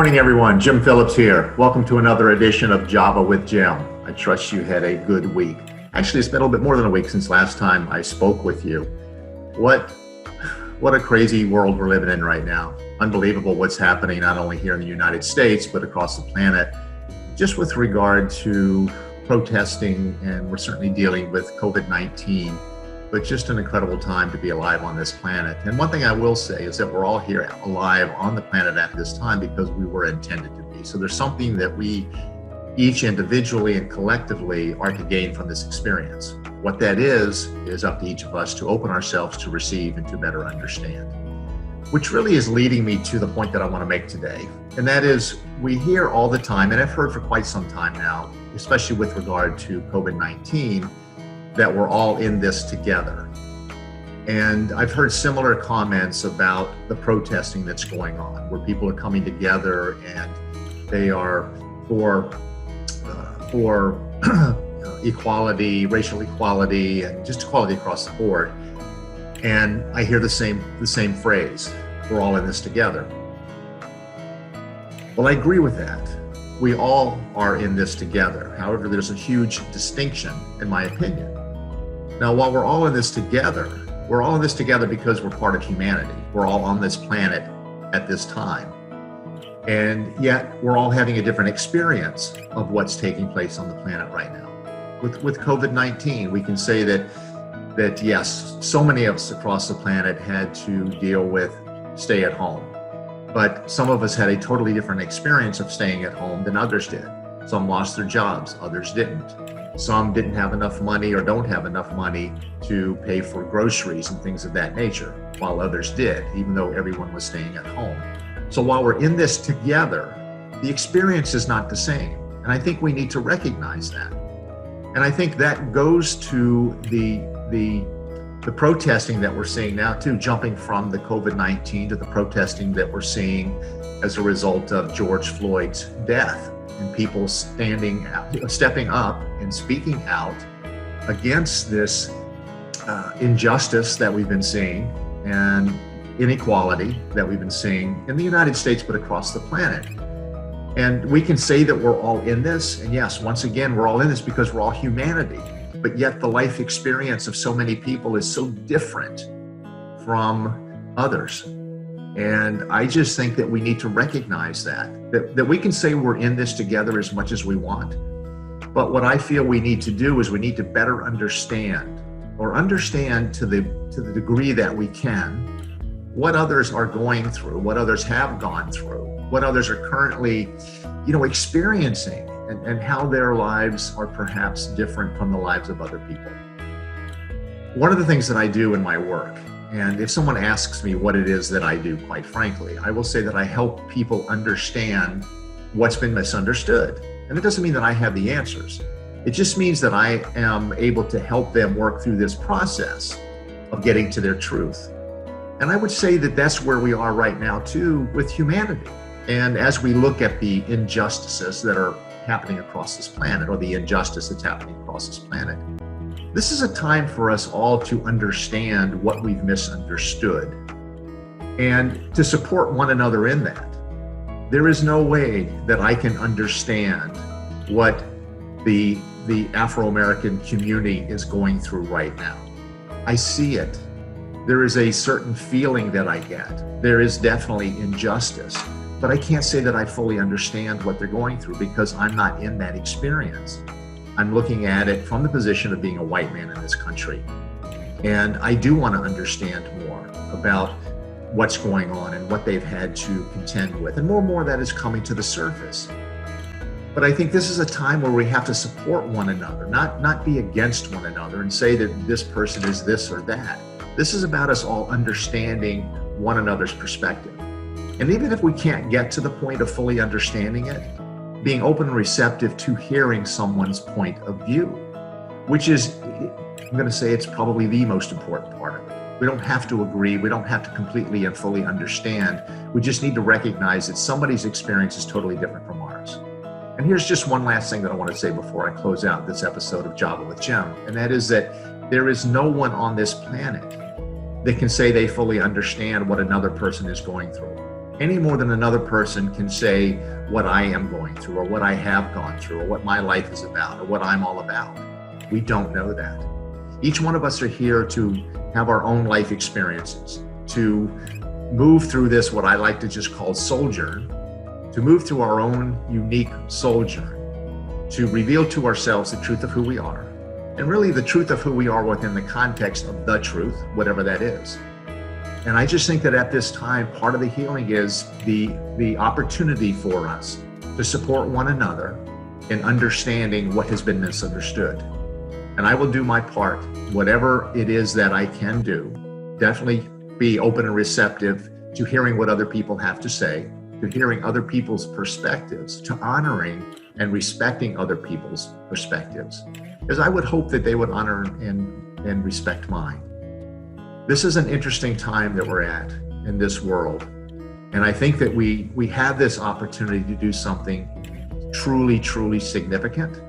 morning, everyone. Jim Phillips here. Welcome to another edition of Java with Jim. I trust you had a good week. Actually, it's been a little bit more than a week since last time I spoke with you. What a crazy world we're living in right now. Unbelievable what's happening not only here in the United States, but across the planet, just with regard to protesting, and we're certainly dealing with COVID-19, but just an incredible time to be alive on this planet. And one thing I will say is that we're all here alive on the planet at this time because we were intended to be. So there's something that we each individually and collectively are to gain from this experience. What that is up to each of us to open ourselves to receive and to better understand. Which really is leading me to the point that I want to make today. And that is, we hear all the time, and I've heard for quite some time now, especially with regard to COVID-19, that we're all in this together. And I've heard similar comments about the protesting that's going on, where people are coming together and they are for equality, racial equality, and just equality across the board. And I hear the same phrase, we're all in this together. Well, I agree with that. We all are in this together. However, there's a huge distinction, in my opinion. Now, while we're all in this together because we're part of humanity. We're all on this planet at this time. And yet we're all having a different experience of what's taking place on the planet right now. With COVID-19, we can say that yes, so many of us across the planet had to deal with stay at home. But some of us had a totally different experience of staying at home than others did. Some lost their jobs, others didn't. Some didn't have enough money or don't have enough money to pay for groceries and things of that nature, while others did, even though everyone was staying at home. So while we're in this together, the experience is not the same. And I think we need to recognize that. And I think that goes to the protesting that we're seeing now too, jumping from the COVID-19 to the protesting that we're seeing as a result of George Floyd's death, and people stepping up and speaking out against this injustice that we've been seeing and inequality that we've been seeing in the United States, but across the planet. And we can say that we're all in this. And yes, once again, we're all in this because we're all humanity. But yet the life experience of so many people is so different from others. And I just think that we need to recognize that we can say we're in this together as much as we want. But what I feel we need to do is we need to better understand, or understand to the degree that we can, what others are going through, what others have gone through, what others are currently, experiencing, and how their lives are perhaps different from the lives of other people. One of the things that I do in my work, and if someone asks me what it is that I do, quite frankly, I will say that I help people understand what's been misunderstood. And it doesn't mean that I have the answers. It just means that I am able to help them work through this process of getting to their truth. And I would say that that's where we are right now too with humanity. And as we look at the injustices that are happening across this planet, or the injustice that's happening across this planet, this is a time for us all to understand what we've misunderstood and to support one another in that. There is no way that I can understand what the Afro-American community is going through right now. I see it. There is a certain feeling that I get. There is definitely injustice, but I can't say that I fully understand what they're going through because I'm not in that experience. I'm looking at it from the position of being a white man in this country. And I do want to understand more about what's going on and what they've had to contend with. And more of that is coming to the surface. But I think this is a time where we have to support one another, not be against one another and say that this person is this or that. This is about us all understanding one another's perspective. And even if we can't get to the point of fully understanding it, being open and receptive to hearing someone's point of view, which is, I'm going to say, it's probably the most important part of it. We don't have to agree. We don't have to completely and fully understand. We just need to recognize that somebody's experience is totally different from ours. And here's just one last thing that I want to say before I close out this episode of Java with Jim, and that is that there is no one on this planet that can say they fully understand what another person is going through. any more than another person can say what I am going through or what I have gone through or what my life is about or what I'm all about. We don't know that. Each one of us are here to have our own life experiences, to move through this, what I like to just call soul journey, to move through our own unique soul journey, to reveal to ourselves the truth of who we are, and really the truth of who we are within the context of the truth, whatever that is. And I just think that at this time, part of the healing is the opportunity for us to support one another in understanding what has been misunderstood. And I will do my part, whatever it is that I can do. Definitely be open and receptive to hearing what other people have to say, to hearing other people's perspectives, to honoring and respecting other people's perspectives, because I would hope that they would honor and respect mine. This is an interesting time that we're at in this world. And I think that we have this opportunity to do something truly, truly significant.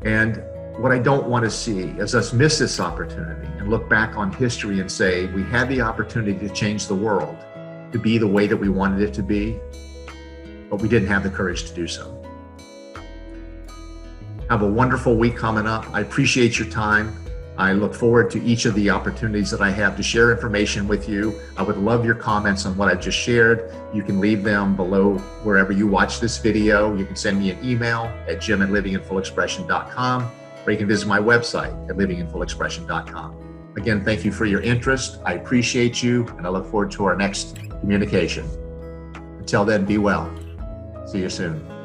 And what I don't want to see is us miss this opportunity and look back on history and say, we had the opportunity to change the world to be the way that we wanted it to be, but we didn't have the courage to do so. Have a wonderful week coming up. I appreciate your time. I look forward to each of the opportunities that I have to share information with you. I would love your comments on what I've just shared. You can leave them below wherever you watch this video. You can send me an email at jim@livinginfullexpression.com, or you can visit my website at livinginfullexpression.com. Again, thank you for your interest. I appreciate you, and I look forward to our next communication. Until then, be well. See you soon.